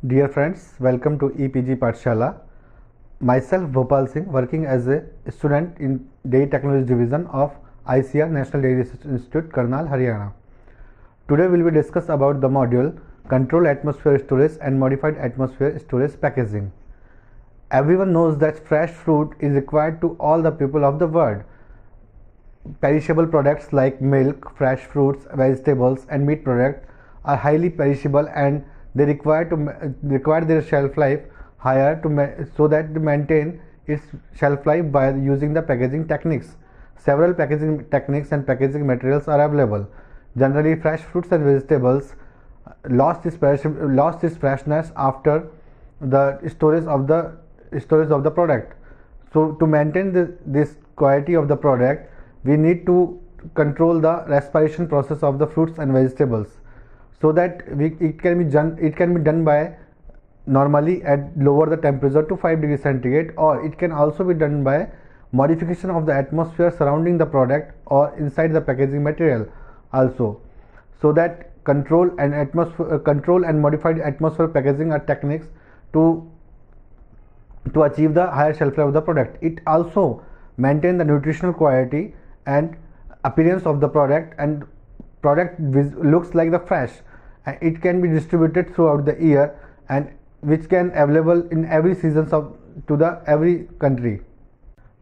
Dear friends, welcome to EPG Pathshala. Myself Bhopal Singh, working as a student in Dairy Technology Division of ICR National Dairy Research Institute, Karnal, Haryana. Today we will discuss about the module Controlled Atmosphere Storage and Modified Atmosphere Storage Packaging. Everyone knows that fresh fruit is required to all the people of the world. Perishable products like milk, fresh fruits, vegetables and meat products are highly perishable and they require their shelf life higher so that they maintain its shelf life by using the packaging techniques. Several packaging techniques and packaging materials are available. Generally, fresh fruits and vegetables lost its freshness after the storage of the product. So to maintain this quality of the product, we need to control the respiration process of the fruits and vegetables, so that it can be done by normally at lower the temperature to 5 degrees centigrade, or it can also be done by modification of the atmosphere surrounding the product or inside the packaging material also. So that control and modified atmosphere packaging are techniques to achieve the higher shelf life of the product. It also maintain the nutritional quality and appearance of the product, and product looks like the fresh, and it can be distributed throughout the year, and which can available in every seasons every country.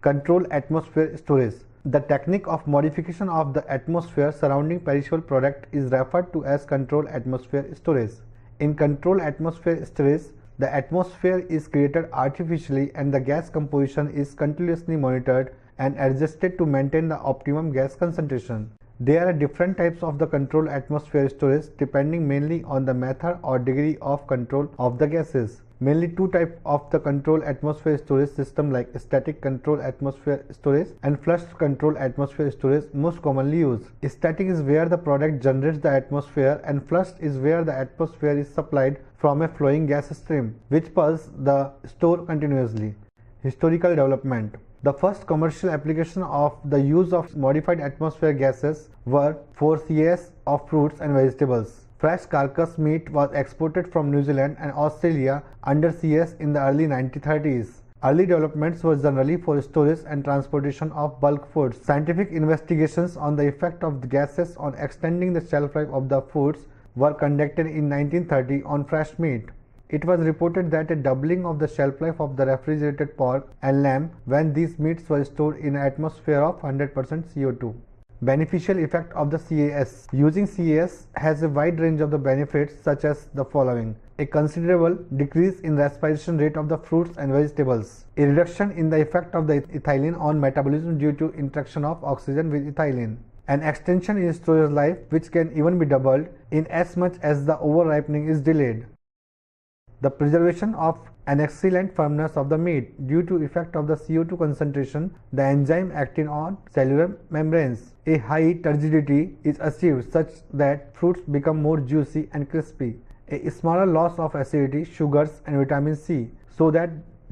Control atmosphere storage. The technique of modification of the atmosphere surrounding perishable product is referred to as control atmosphere storage. In control atmosphere storage, the atmosphere is created artificially and the gas composition is continuously monitored and adjusted to maintain the optimum gas concentration. There are different types of the controlled atmosphere storage depending mainly on the method or degree of control of the gases. Mainly two types of the controlled atmosphere storage system, like static controlled atmosphere storage and flushed controlled atmosphere storage, most commonly used. Static is where the product generates the atmosphere, and flushed is where the atmosphere is supplied from a flowing gas stream, which pulses the store continuously. Historical development. The first commercial application of the use of modified atmosphere gases were for CAS of fruits and vegetables. Fresh carcass meat was exported from New Zealand and Australia under CAS in the early 1930s. Early developments were generally for storage and transportation of bulk foods. Scientific investigations on the effect of the gases on extending the shelf life of the foods were conducted in 1930 on fresh meat. It was reported that a doubling of the shelf life of the refrigerated pork and lamb when these meats were stored in an atmosphere of 100% CO2. Beneficial effect of the CAS. Using CAS has a wide range of the benefits, such as the following: a considerable decrease in respiration rate of the fruits and vegetables, a reduction in the effect of the ethylene on metabolism due to interaction of oxygen with ethylene, an extension in storage life which can even be doubled in as much as the over-ripening is delayed, the preservation of an excellent firmness of the meat due to effect of the CO2 concentration, the enzyme acting on cellular membranes. A high turgidity is achieved such that fruits become more juicy and crispy. A smaller loss of acidity, sugars and vitamin C, so that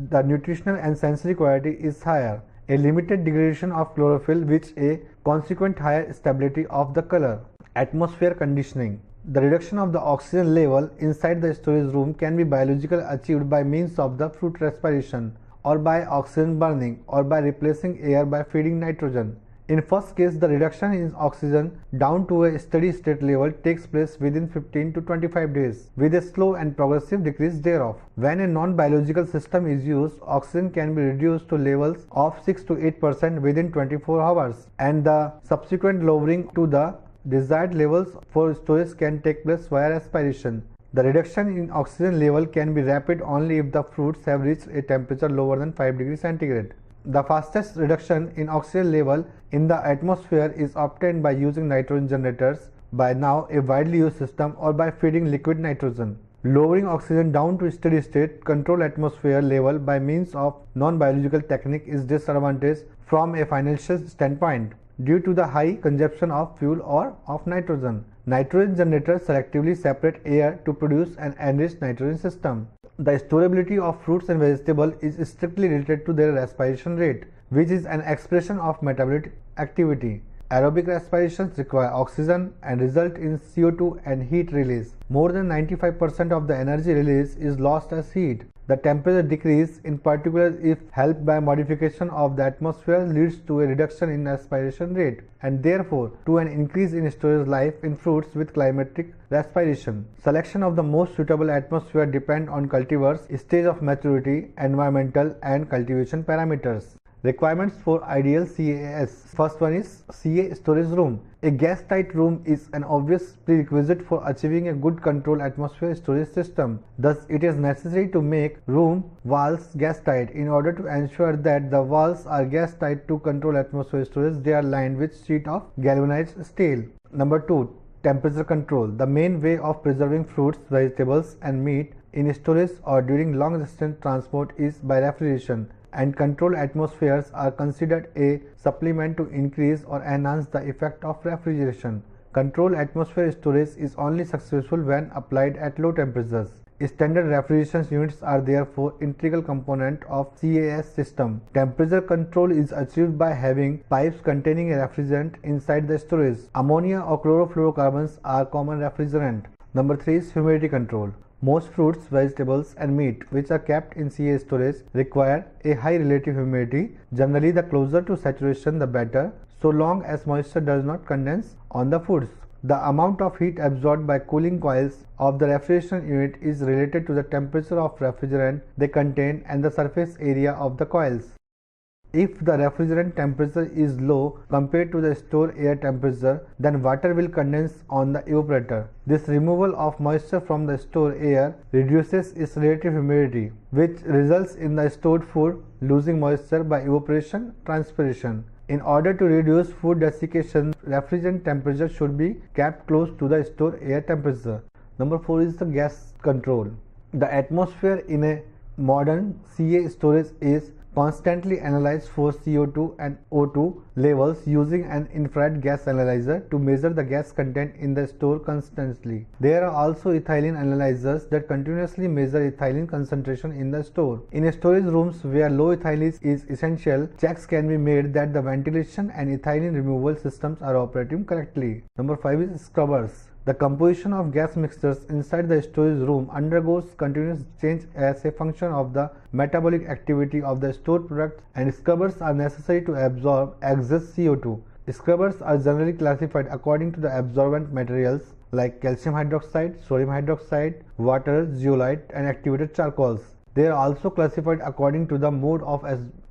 the nutritional and sensory quality is higher. A limited degradation of chlorophyll, which a consequent higher stability of the color. Atmosphere conditioning. The reduction of the oxygen level inside the storage room can be biologically achieved by means of the fruit respiration, or by oxygen burning, or by replacing air by feeding nitrogen. In first case, the reduction in oxygen down to a steady state level takes place within 15 to 25 days, with a slow and progressive decrease thereof. When a non-biological system is used, oxygen can be reduced to levels of 6 to 8% within 24 hours, and the subsequent lowering to the desired levels for storage can take place via respiration. The reduction in oxygen level can be rapid only if the fruits have reached a temperature lower than 5 degrees centigrade. The fastest reduction in oxygen level in the atmosphere is obtained by using nitrogen generators, by now a widely used system, or by feeding liquid nitrogen. Lowering oxygen down to steady state control atmosphere level by means of non-biological technique is disadvantageous from a financial standpoint due to the high consumption of fuel or of nitrogen. Nitrogen generators selectively separate air to produce an enriched nitrogen system. The storability of fruits and vegetables is strictly related to their respiration rate, which is an expression of metabolic activity. Aerobic respirations require oxygen and result in CO2 and heat release. More than 95% of the energy release is lost as heat. The temperature decrease, in particular if helped by modification of the atmosphere, leads to a reduction in respiration rate and therefore to an increase in storage life in fruits with climatic respiration. Selection of the most suitable atmosphere depend on cultivars, stage of maturity, environmental and cultivation parameters. Requirements for ideal CAS. First one is CA storage room. A gas-tight room is an obvious prerequisite for achieving a good controlled atmosphere storage system. Thus, it is necessary to make room walls gas-tight. In order to ensure that the walls are gas-tight to control atmosphere storage, they are lined with sheet of galvanized steel. Number 2. Temperature control. The main way of preserving fruits, vegetables and meat in storage or during long-distance transport is by refrigeration, and controlled atmospheres are considered a supplement to increase or enhance the effect of refrigeration. Controlled atmosphere storage is only successful when applied at low temperatures. Standard refrigeration units are therefore integral component of CAS system. Temperature control is achieved by having pipes containing a refrigerant inside the storage. Ammonia or chlorofluorocarbons are common refrigerant. Number 3 is humidity control. Most fruits, vegetables and meat which are kept in CA storage require a high relative humidity. Generally, the closer to saturation the better, so long as moisture does not condense on the foods. The amount of heat absorbed by cooling coils of the refrigeration unit is related to the temperature of refrigerant they contain and the surface area of the coils. If the refrigerant temperature is low compared to the store air temperature, then water will condense on the evaporator. This removal of moisture from the store air reduces its relative humidity, which results in the stored food losing moisture by evaporation, transpiration. In order to reduce food desiccation, refrigerant temperature should be kept close to the store air temperature. Number 4 is the gas control. The atmosphere in a modern CA storage is constantly analyzed for CO2 and O2 levels using an infrared gas analyzer to measure the gas content in the store constantly. There are also ethylene analyzers that continuously measure ethylene concentration in the store. In storage rooms where low ethylene is essential, checks can be made that the ventilation and ethylene removal systems are operating correctly. Number 5 is scrubbers. The composition of gas mixtures inside the storage room undergoes continuous change as a function of the metabolic activity of the stored products, and scrubbers are necessary to absorb excess CO2. Scrubbers are generally classified according to the absorbent materials like calcium hydroxide, sodium hydroxide, water, zeolite, and activated charcoals. They are also classified according to the mode of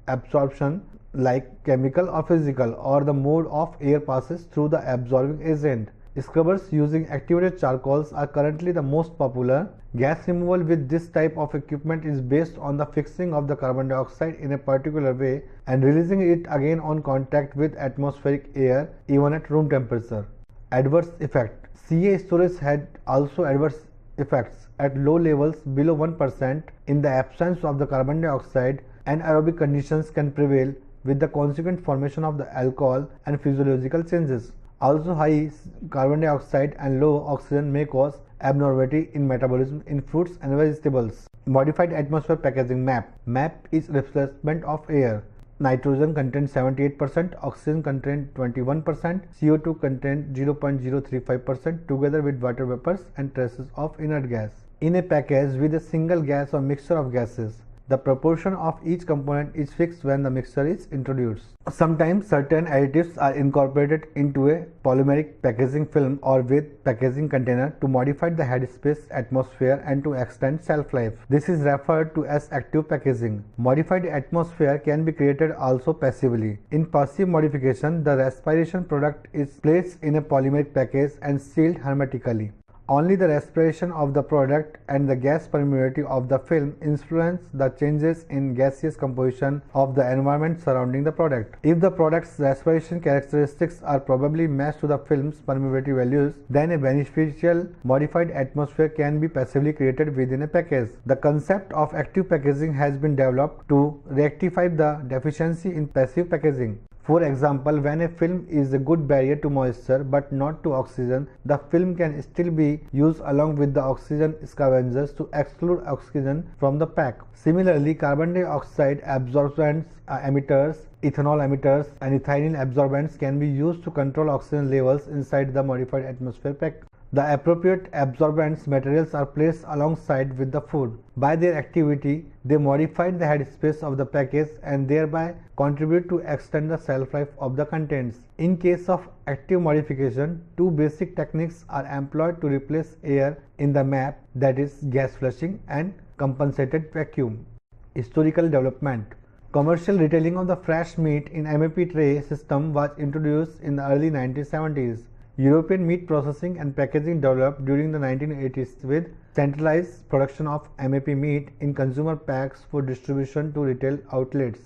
absorption like chemical or physical, or the mode of air passes through the absorbing agent. Scrubbers using activated charcoals are currently the most popular. Gas removal with this type of equipment is based on the fixing of the carbon dioxide in a particular way and releasing it again on contact with atmospheric air even at room temperature. Adverse effect. CA storage had also adverse effects at low levels below 1%. In the absence of the carbon dioxide, anaerobic conditions can prevail with the consequent formation of the alcohol and physiological changes. Also, high carbon dioxide and low oxygen may cause abnormality in metabolism in fruits and vegetables. Modified atmosphere packaging MAP. MAP is replacement of air. Nitrogen content 78%, oxygen content 21%, CO2 content 0.035% together with water vapors and traces of inert gas. In a package with a single gas or mixture of gases, the proportion of each component is fixed when the mixture is introduced. Sometimes certain additives are incorporated into a polymeric packaging film or with packaging container to modify the headspace atmosphere and to extend shelf life. This is referred to as active packaging. Modified atmosphere can be created also passively. In passive modification, the respiration product is placed in a polymeric package and sealed hermetically. Only the respiration of the product and the gas permeability of the film influence the changes in gaseous composition of the environment surrounding the product. If the product's respiration characteristics are probably matched to the film's permeability values, then a beneficial modified atmosphere can be passively created within a package. The concept of active packaging has been developed to rectify the deficiency in passive packaging. For example, when a film is a good barrier to moisture but not to oxygen, the film can still be used along with the oxygen scavengers to exclude oxygen from the pack. Similarly, carbon dioxide absorbents, emitters, ethanol emitters, and ethylene absorbents can be used to control oxygen levels inside the modified atmosphere pack. The appropriate absorbents materials are placed alongside with the food. By their activity, they modify the headspace of the package and thereby contribute to extend the shelf life of the contents. In case of active modification, two basic techniques are employed to replace air in the MAP, that is gas flushing and compensated vacuum. Historical development. Commercial retailing of the fresh meat in MAP tray system was introduced in the early 1970s. European meat processing and packaging developed during the 1980s with centralized production of MAP meat in consumer packs for distribution to retail outlets.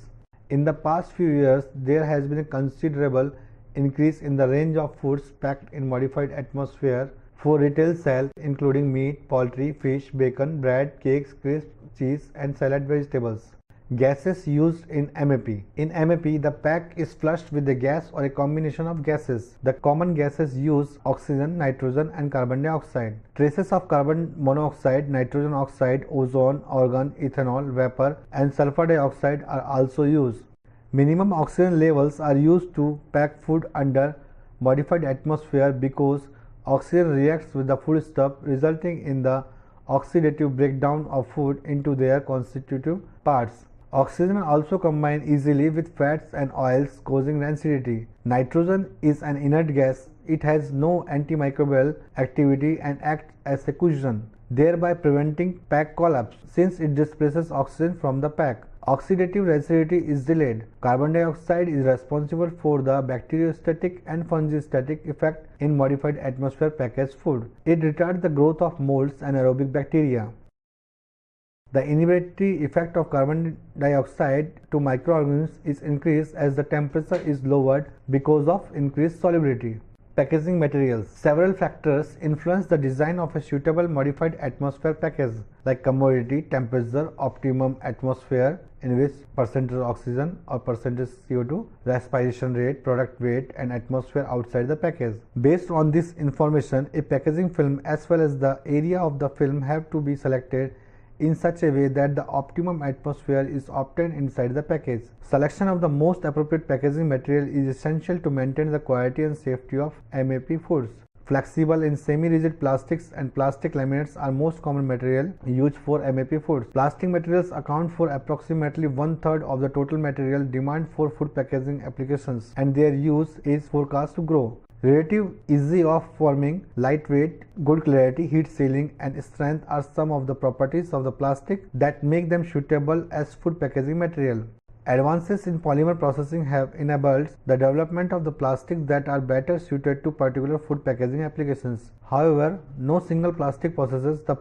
In the past few years, there has been a considerable increase in the range of foods packed in modified atmosphere for retail sale, including meat, poultry, fish, bacon, bread, cakes, crisps, cheese, and salad vegetables. Gases used in MAP. In MAP, the pack is flushed with a gas or a combination of gases. The common gases use oxygen, nitrogen, and carbon dioxide. Traces of carbon monoxide, nitrogen oxide, ozone, argon, ethanol, vapor, and sulfur dioxide are also used. Minimum oxygen levels are used to pack food under modified atmosphere because oxygen reacts with the foodstuff, resulting in the oxidative breakdown of food into their constitutive parts. Oxygen also combines easily with fats and oils, causing rancidity. Nitrogen is an inert gas. It has no antimicrobial activity and acts as a cushion, thereby preventing pack collapse since it displaces oxygen from the pack. Oxidative rancidity is delayed. Carbon dioxide is responsible for the bacteriostatic and fungistatic effect in modified atmosphere packaged food. It retards the growth of molds and aerobic bacteria. The inhibitory effect of carbon dioxide to microorganisms is increased as the temperature is lowered because of increased solubility. Packaging materials. Several factors influence the design of a suitable modified atmosphere package, like commodity, temperature, optimum atmosphere, in which percentage oxygen or percentage CO2, respiration rate, product weight, and atmosphere outside the package. Based on this information, a packaging film as well as the area of the film have to be selected in such a way that the optimum atmosphere is obtained inside the package. Selection of the most appropriate packaging material is essential to maintain the quality and safety of MAP foods. Flexible and semi-rigid plastics and plastic laminates are most common material used for MAP foods. Plastic materials account for approximately 1/3 of the total material demand for food packaging applications, and their use is forecast to grow. Relative ease of forming, lightweight, good clarity, heat sealing, and strength are some of the properties of the plastic that make them suitable as food packaging material. Advances in polymer processing have enabled the development of the plastics that are better suited to particular food packaging applications. However, no single plastic possesses the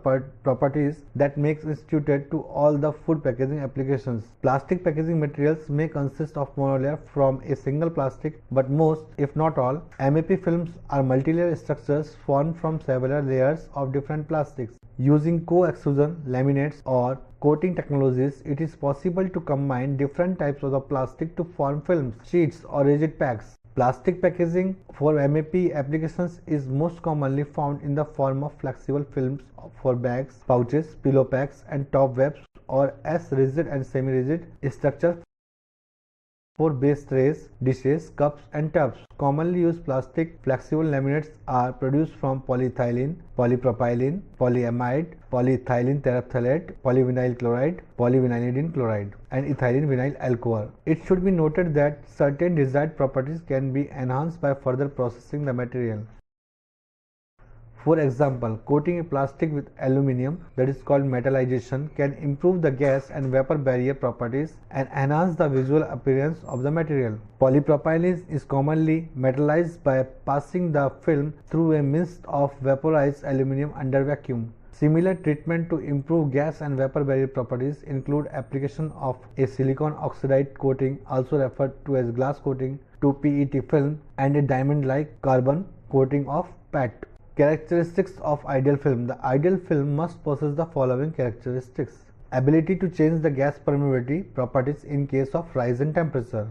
properties that makes it suited to all the food packaging applications. Plastic packaging materials may consist of monolayer from a single plastic, but most, if not all, MAP films are multilayer structures formed from several layers of different plastics. Using co-extrusion, laminates, or coating technologies, it is possible to combine different types of the plastic to form films, sheets, or rigid packs. Plastic packaging for MAP applications is most commonly found in the form of flexible films for bags, pouches, pillow packs, and top webs, or as rigid and semi-rigid structures for base trays, dishes, cups, and tubs. Commonly used plastic flexible laminates are produced from polyethylene, polypropylene, polyamide, polyethylene terephthalate, polyvinyl chloride, polyvinylidene chloride, and ethylene vinyl alcohol. It should be noted that certain desired properties can be enhanced by further processing the material. For example, coating a plastic with aluminum, that is called metallization, can improve the gas and vapor barrier properties and enhance the visual appearance of the material. Polypropylene is commonly metallized by passing the film through a mist of vaporized aluminum under vacuum. Similar treatment to improve gas and vapor barrier properties include application of a silicon oxide coating, also referred to as glass coating, to PET film, and a diamond-like carbon coating of PET. Characteristics of ideal film. The ideal film must possess the following characteristics: ability to change the gas permeability properties in case of rise in temperature,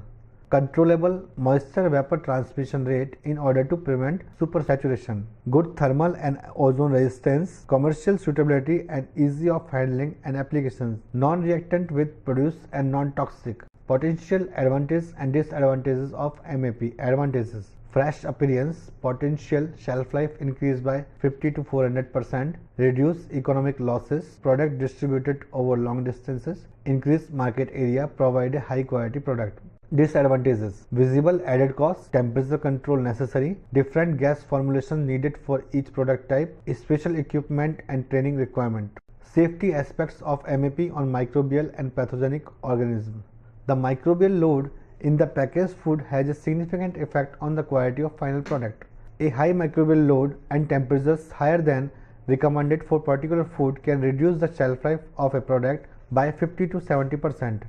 controllable moisture vapor transmission rate in order to prevent supersaturation, good thermal and ozone resistance, commercial suitability and easy of handling and applications, non-reactant with produce and non-toxic. Potential advantages and disadvantages of MAP. Advantages: fresh appearance, potential shelf life increased by 50 to 400%, reduce economic losses, product distributed over long distances, increase market area, provide a high quality product. Disadvantages: visible added cost, temperature control necessary, different gas formulation needed for each product type, special equipment and training requirement. Safety aspects of MAP on microbial and pathogenic organisms. The microbial load in the packaged food has a significant effect on the quality of final product. A high microbial load and temperatures higher than recommended for particular food can reduce the shelf life of a product by 50 to 70%.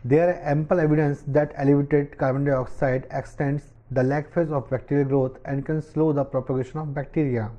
There are ample evidence that elevated carbon dioxide extends the lag phase of bacterial growth and can slow the propagation of bacteria.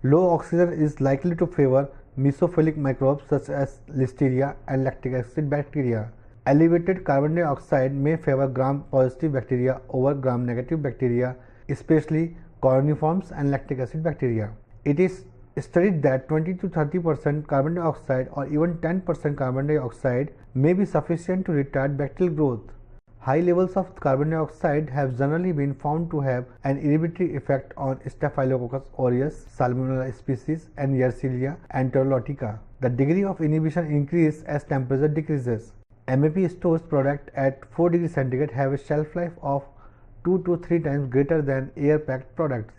Low oxygen is likely to favor mesophilic microbes such as Listeria and lactic acid bacteria. Elevated carbon dioxide may favor gram-positive bacteria over gram-negative bacteria, especially chloriniforms and lactic acid bacteria. It is studied that 20 to 30% carbon dioxide or even 10% carbon dioxide may be sufficient to retard bacterial growth. High levels of carbon dioxide have generally been found to have an inhibitory effect on Staphylococcus aureus, Salmonella species, and Yersinia enterolotica. The degree of inhibition increases as temperature decreases. MAP stores product at 4 degrees centigrade have a shelf life of 2 to 3 times greater than air-packed products.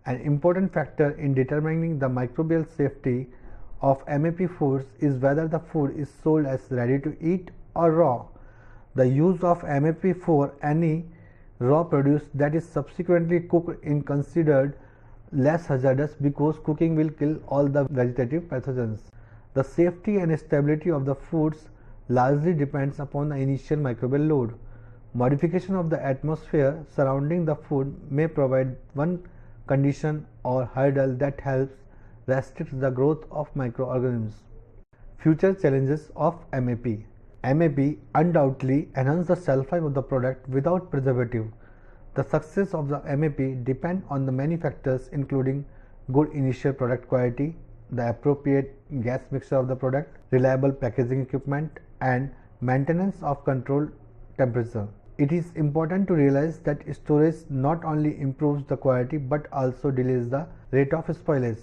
An important factor in determining the microbial safety of MAP foods is whether the food is sold as ready to eat or raw. The use of MAP for any raw produce that is subsequently cooked is considered less hazardous because cooking will kill all the vegetative pathogens. The safety and stability of the foods largely depends upon the initial microbial load. Modification of the atmosphere surrounding the food may provide one condition or hurdle that helps restrict the growth of microorganisms. Future challenges of MAP. MAP undoubtedly enhances the shelf life of the product without preservative. The success of the MAP depends on the many factors including good initial product quality, the appropriate gas mixture of the product, reliable packaging equipment, and maintenance of controlled temperature. It is important to realize that storage not only improves the quality but also delays the rate of spoilage.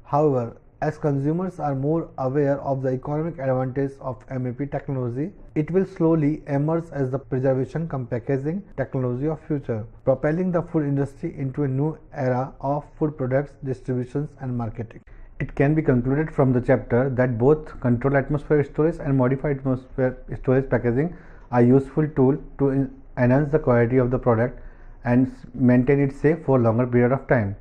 However, as consumers are more aware of the economic advantages of MAP technology, it will slowly emerge as the preservation cum packaging technology of future, propelling the food industry into a new era of food products distributions and marketing. It can be concluded from the chapter that both controlled atmosphere storage and modified atmosphere storage packaging are useful tools to enhance the quality of the product and maintain it safe for longer period of time.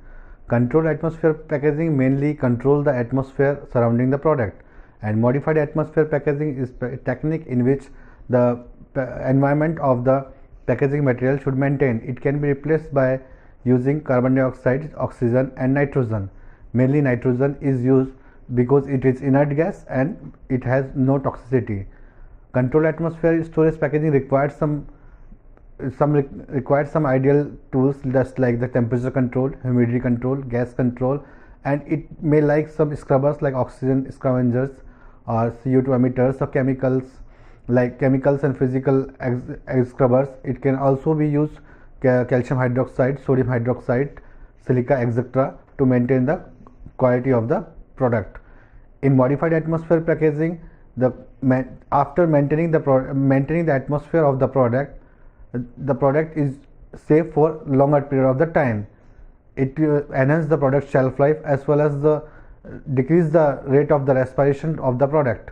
Controlled atmosphere packaging mainly control the atmosphere surrounding the product, and modified atmosphere packaging is a technique in which the environment of the packaging material should maintain. It can be replaced by using carbon dioxide, oxygen, and nitrogen. Mainly nitrogen is used because it is inert gas and it has no toxicity. Controlled atmosphere storage packaging requires some ideal tools just like the temperature control, humidity control, gas control, and it may like some scrubbers like oxygen scavengers or CO2 emitters or chemicals and physical scrubbers. It can also be used calcium hydroxide, sodium hydroxide, silica, etc. to maintain the quality of the product. In modified atmosphere packaging, after maintaining the atmosphere of the product is safe for longer period of the time. It enhances the product shelf life as well as decrease the rate of the respiration of the product.